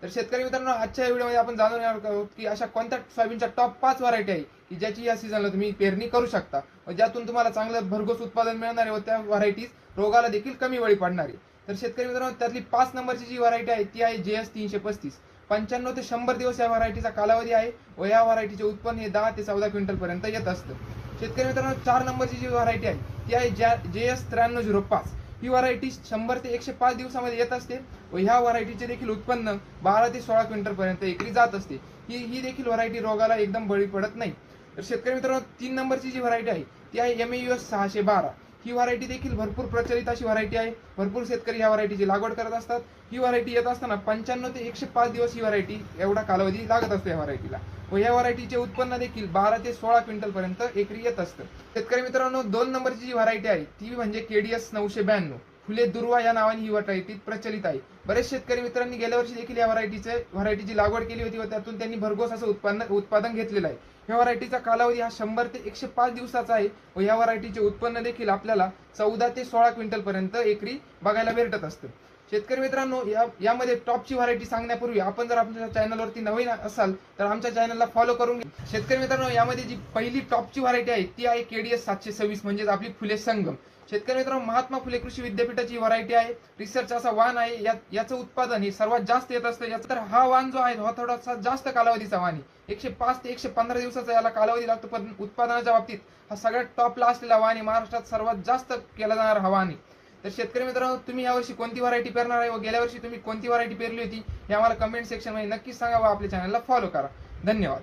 तर शेतकरी मित्रांनो, आजच्या व्हिडिओमध्ये आपण जाणून घेणार आहोत की अशा कोणत्या सोयाबीनच्या टॉप 5 व्हरायटी आहे की ज्याची या सीझनला तुम्ही पेरणी करू शकता व ज्यातून तुम्हाला चांगलं भरघोस उत्पादन मिळणार आहे व त्या व्हरायटीज रोगाला देखील कमी बळी पडणार आहे। तर शेतकरी मित्रांनो, त्यातली 5 नंबरची जी व्हरायटी आहे ती आहे JS 335। 95 ते 100 दिवस या व्हरायटीचा कालावधी आहे व या व्हरायटीचे उत्पन्न हे 10 ते 14 क्विंटल पर्यंत येत असतं। शेतकरी मित्रांनो, 4 नंबरची जी व्हरायटी आहे ती आहे JS 9305। ही व्हरायटी 100 ते 105 दिवसामध्ये येत असते व ह्या व्हरायटीचे देखील उत्पन्न 12 ते 16 क्विंटल पर्यंत एकरी जात असते। ही देखील व्हरायटी रोगाला एकदम बळी पडत नाही। तर शेतकरी मित्रांनो, 3 नंबरची जी व्हरायटी आहे ती आहे MEUS 612। ही व्हरायटी देखील भरपूर प्रचलित अशी व्हरायटी आहे। भरपूर शेतकरी ह्या व्हरायटीची लागवड करत असतात। ही व्हरायटी येत असताना 95 ते 105 दिवस ही व्हरायटी एवढा कालावधी लागत असतो या व्हरायटीला व या व्हरायटीचे उत्पन्न देखील 12 ते 16 क्विंटल पर्यंत एकरी येत असतं। शेतकरी मित्रांनो, 2 नंबरची जी व्हरायटी आहे ती म्हणजे KDS 992। फुले दुर्वा या नावाने ही व्हरायटी प्रचलित आहे। बरेच शेतकरी मित्रांनी गेल्या वर्षी देखील या व्हरायटीची लागवड केली होती व त्यातून त्यांनी भरघोस असं उत्पादन घेतलेलं आहे। या व्हरायटीचा कालावधी हा 100 ते 105 दिवसाचा आहे व या व्हरायटीचे उत्पन्न देखील आपल्याला 14 ते 16 क्विंटल पर्यंत एकरी बघायला भेटत असतं। शेतकरी मित्रांनो, यामध्ये टॉपची व्हरायटी सांगण्यापूर्वी आपण जर आपल्या चॅनलवरती नवीन असाल तर आमच्या चॅनलला फॉलो करून घ्या। शेतकरी मित्रांनो, यामध्ये जी पहिली टॉपची व्हरायटी आहे ती आहे KDS 726 म्हणजे आपली फुले संगम। शेतकरी मित्रांनो, महात्मा फुले कृषी विद्यापीठाची व्हरायटी आहे। रिसर्च असा वाण आहे। याचं उत्पादन हे सर्वात जास्त येत असतं। याचा तर हा वाण जो आहे हा थोडासा जास्त कालावधीचा वाण आहे। 105 ते 115 दिवसाचा याला कालावधी लागतो, पण उत्पादनाच्या बाबतीत हा सगळ्यात टॉपला असलेला वाण आहे। महाराष्ट्रात सर्वात जास्त केला जाणारा हा वाण आहे। तर शेतकरी मित्रांनो, तुम्ही यावर्षी कोणती व्हरायटी पेरणार आहे व गेल्या वर्षी तुम्ही कोणती व्हरायटी पेरली होती हे आम्हाला कमेंट सेक्शन मध्ये नक्कीच सांगा व आपल्या चॅनलला फॉलो करा। धन्यवाद।